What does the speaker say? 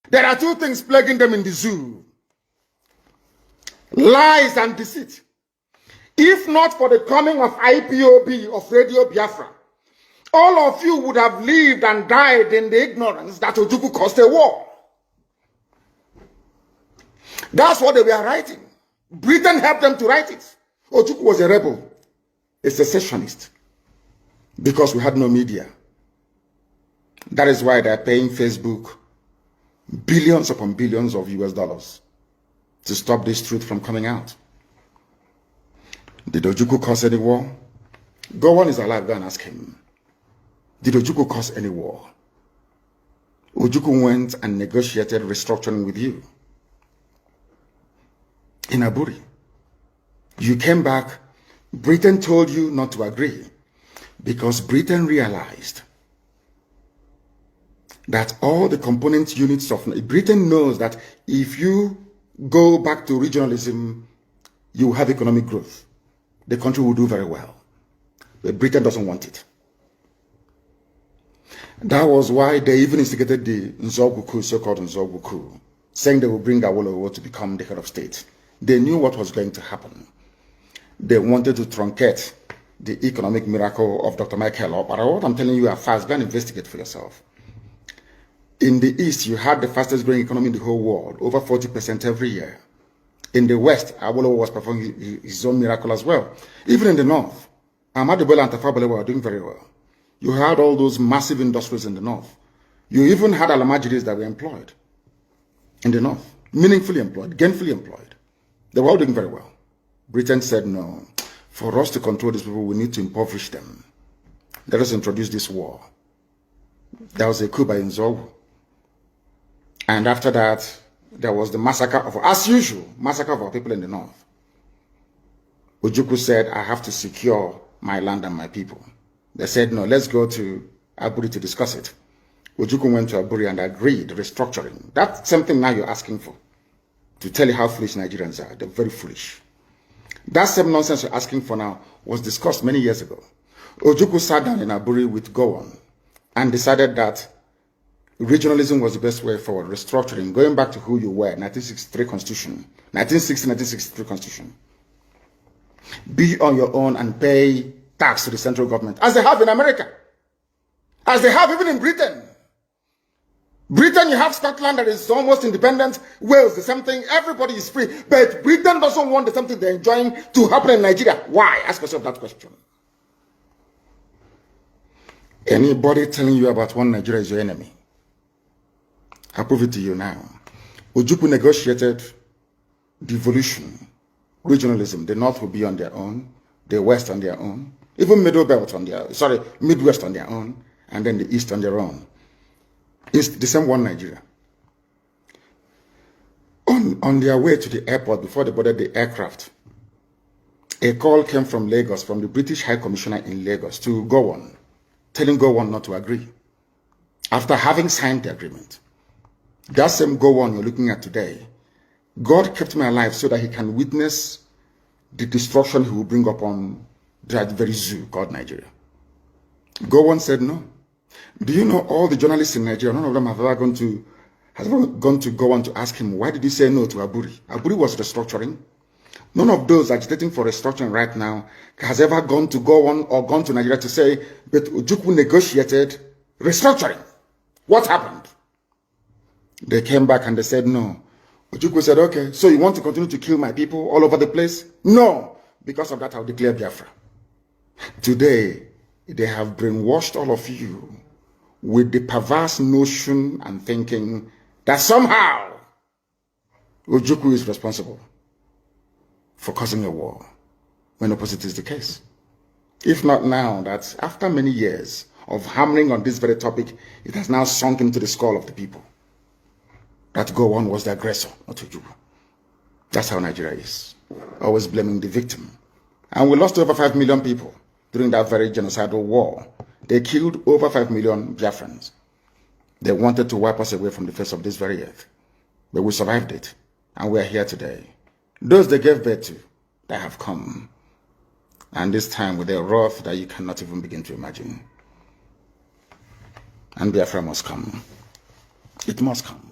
There are two things plaguing them in the zoo: lies and deceit. If not for the coming of IPOB, of Radio Biafra, all of you would have lived and died in the ignorance that Ojukwu caused a war. That's what they were writing. Britain helped them to write it. Ojukwu was a rebel, a secessionist, because we had no media. That is why they're paying Facebook billions upon billions of US dollars to stop this truth from coming out. Did Ojukwu cause any war? Gowon is alive, go and ask him. Did Ojukwu cause any war? Ojukwu went and negotiated restructuring with you in Aburi. You came back, Britain told you not to agree because Britain realized that all the component units of Britain knows that if you go back to regionalism, you have economic growth. The country will do very well. But Britain doesn't want it. That was why they even instigated the Nzogwu coup, so-called Nzogwu coup, saying they will bring Awolowo to become the head of state. They knew what was going to happen. They wanted to truncate the economic miracle of Dr. Michael. But what I'm telling you are fast. Go and investigate for yourself. In the East, you had the fastest growing economy in the whole world, over 40% every year. In the West, Awolowo was performing his own miracle as well. Even in the North, Ahmadu Bello and Tafawa Balewa were doing very well. You had all those massive industries in the North. You even had Alamajiris that were employed in the North, meaningfully employed, gainfully employed. They were all doing very well. Britain said, no, for us to control these people, we need to impoverish them. Let us introduce this war. There was a coup by Nzogwu. And after that, there was the massacre of, as usual, massacre of our people in the North. Ojukwu said, I have to secure my land and my people. They said, no, let's go to Aburi to discuss it. Ojukwu went to Aburi and agreed, restructuring. That's something now you're asking for. To tell you how foolish Nigerians are. They're very foolish. That same nonsense you're asking for now was discussed many years ago. Ojukwu sat down in Aburi with Gowon and decided that regionalism was the best way forward. Restructuring, going back to who you were, 1963 Constitution, 1963 Constitution. Be on your own and pay tax to the central government, as they have in America, as they have even in Britain. Britain, you have Scotland that is almost independent. Wales, the same thing. Everybody is free. But Britain doesn't want the same thing they're enjoying to happen in Nigeria. Why? Ask yourself that question. Anybody telling you about one Nigeria is your enemy. I'll prove it to you now. Ojukwu negotiated devolution, regionalism. The North will be on their own, the West on their own, even Middle Belt on their, Midwest on their own, and then the East on their own. It's the same one Nigeria. On their way to the airport, before they boarded the aircraft, a call came from Lagos, from the British High Commissioner in Lagos to Gowon, telling Gowon not to agree, after having signed the agreement. That same Gowon you're looking at today, God kept me alive so that he can witness the destruction he will bring upon that very zoo called Nigeria. Gowon said no. Do you know all the journalists in Nigeria, none of them have ever gone to Gowon to ask him, why did he say no to Aburi? Aburi was restructuring. None of those agitating for restructuring right now has ever gone to Gowon or gone to Nigeria to say, but Ojukwu negotiated restructuring. What happened? They came back and they said no. Ojukwu said, okay, so you want to continue to kill my people all over the place? No. Because of that, I'll declare Biafra. Today, they have brainwashed all of you with the perverse notion and thinking that somehow Ojukwu is responsible for causing a war, when opposite is the case. If not now, that after many years of hammering on this very topic, it has now sunk into the skull of the people that Gowon was the aggressor, not Ojukwu. That's how Nigeria is, always blaming the victim. And we lost over 5 million people during that very genocidal war. They killed over 5 million Biafrans. They wanted to wipe us away from the face of this very earth. But we survived it, and we are here today. Those they gave birth to, they have come. And this time with a wrath that you cannot even begin to imagine. And Biafra must come. It must come.